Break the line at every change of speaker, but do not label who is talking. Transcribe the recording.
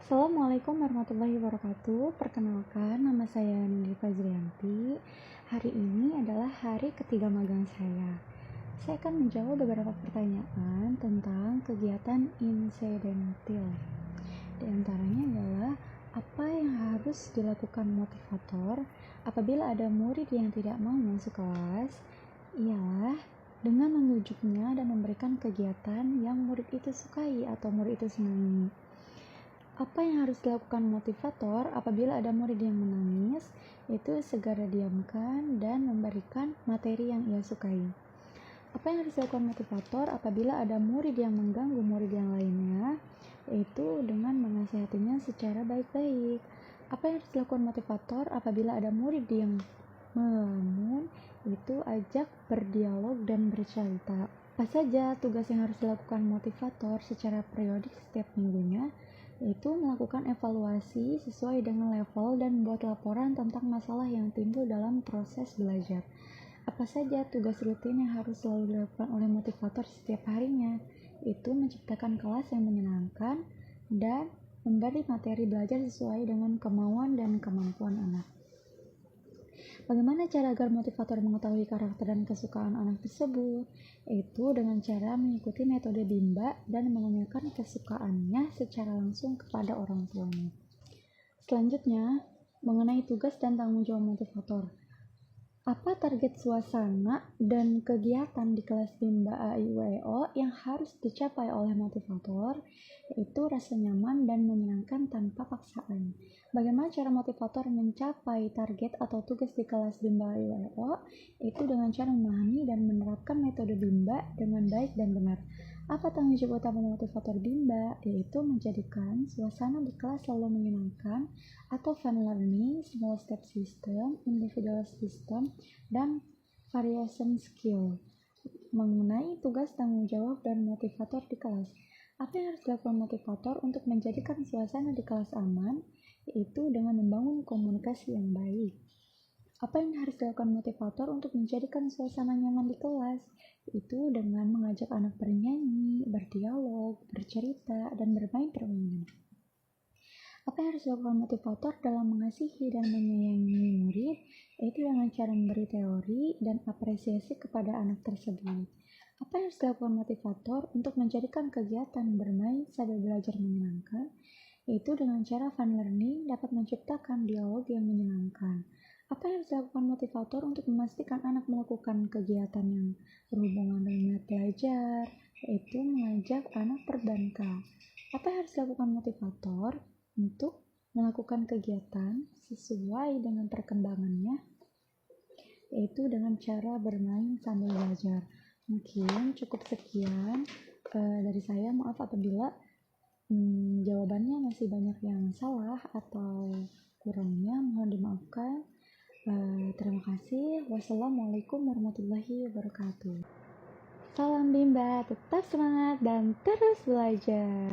Assalamualaikum warahmatullahi wabarakatuh. Perkenalkan, nama saya Nindi Fazrianti. Hari ini adalah hari ketiga magang saya. Saya akan menjawab beberapa pertanyaan tentang kegiatan insidentil. Di antaranya adalah, apa yang harus dilakukan motivator apabila ada murid yang tidak mau masuk kelas? Ialah dengan memujuknya dan memberikan kegiatan yang murid itu sukai atau murid itu senangi. Apa yang harus dilakukan motivator apabila ada murid yang menangis? Itu segera diamkan dan memberikan materi yang ia sukai. Apa yang harus dilakukan motivator apabila ada murid yang mengganggu murid yang lainnya? Yaitu dengan menasihatinya secara baik-baik. Apa yang harus dilakukan motivator apabila ada murid yang melamun? Itu ajak berdialog dan bercerita. Apa saja tugas yang harus dilakukan motivator secara periodik setiap minggunya? Yaitu melakukan evaluasi sesuai dengan level dan membuat laporan tentang masalah yang timbul dalam proses belajar. Apa saja tugas rutin yang harus selalu dilakukan oleh motivator setiap harinya? Itu menciptakan kelas yang menyenangkan dan memberi materi belajar sesuai dengan kemauan dan kemampuan anak. Bagaimana cara agar motivator mengetahui karakter dan kesukaan anak tersebut? Itu dengan cara mengikuti metode Bimba dan menanyakan kesukaannya secara langsung kepada orang tuanya. Selanjutnya, mengenai tugas dan tanggung jawab motivator. Apa target suasana dan kegiatan di kelas Bimba AIUEO yang harus dicapai oleh motivator? Yaitu rasa nyaman dan menyenangkan tanpa paksaan. Bagaimana cara motivator mencapai target atau tugas di kelas Bimba AIUEO? Itu dengan cara memahami dan menerapkan metode Bimba dengan baik dan benar. Apa tanggung jawab utama motivator Bimba? Yaitu menjadikan suasana di kelas selalu menyenangkan atau fun learning, small step system, individual system, dan variation skill. Mengenai tugas tanggung jawab dan motivator di kelas. Apa yang harus dilakukan motivator untuk menjadikan suasana di kelas aman? Yaitu dengan membangun komunikasi yang baik. Apa yang harus dilakukan motivator untuk menjadikan suasana nyaman di kelas? Itu dengan mengajak anak bernyanyi, berdialog, bercerita, dan bermain permainan. Apa yang harus dilakukan motivator dalam mengasihi dan menyayangi murid? Itu dengan cara memberi teori dan apresiasi kepada anak tersebut. Apa yang harus dilakukan motivator untuk menjadikan kegiatan bermain sambil belajar menyenangkan? Itu dengan cara fun learning dapat menciptakan dialog yang menyenangkan. Apa yang harus dilakukan motivator untuk memastikan anak melakukan kegiatan yang berhubungan dengan minat belajar? Yaitu mengajak anak berbanka. Apa yang harus dilakukan motivator untuk melakukan kegiatan sesuai dengan perkembangannya? Yaitu dengan cara bermain sambil belajar. Mungkin cukup sekian dari saya. Maaf apabila jawabannya masih banyak yang salah atau kurangnya, mohon dimaafkan. Terima kasih. Wassalamualaikum warahmatullahi wabarakatuh. Salam Bimba, tetap semangat dan terus belajar.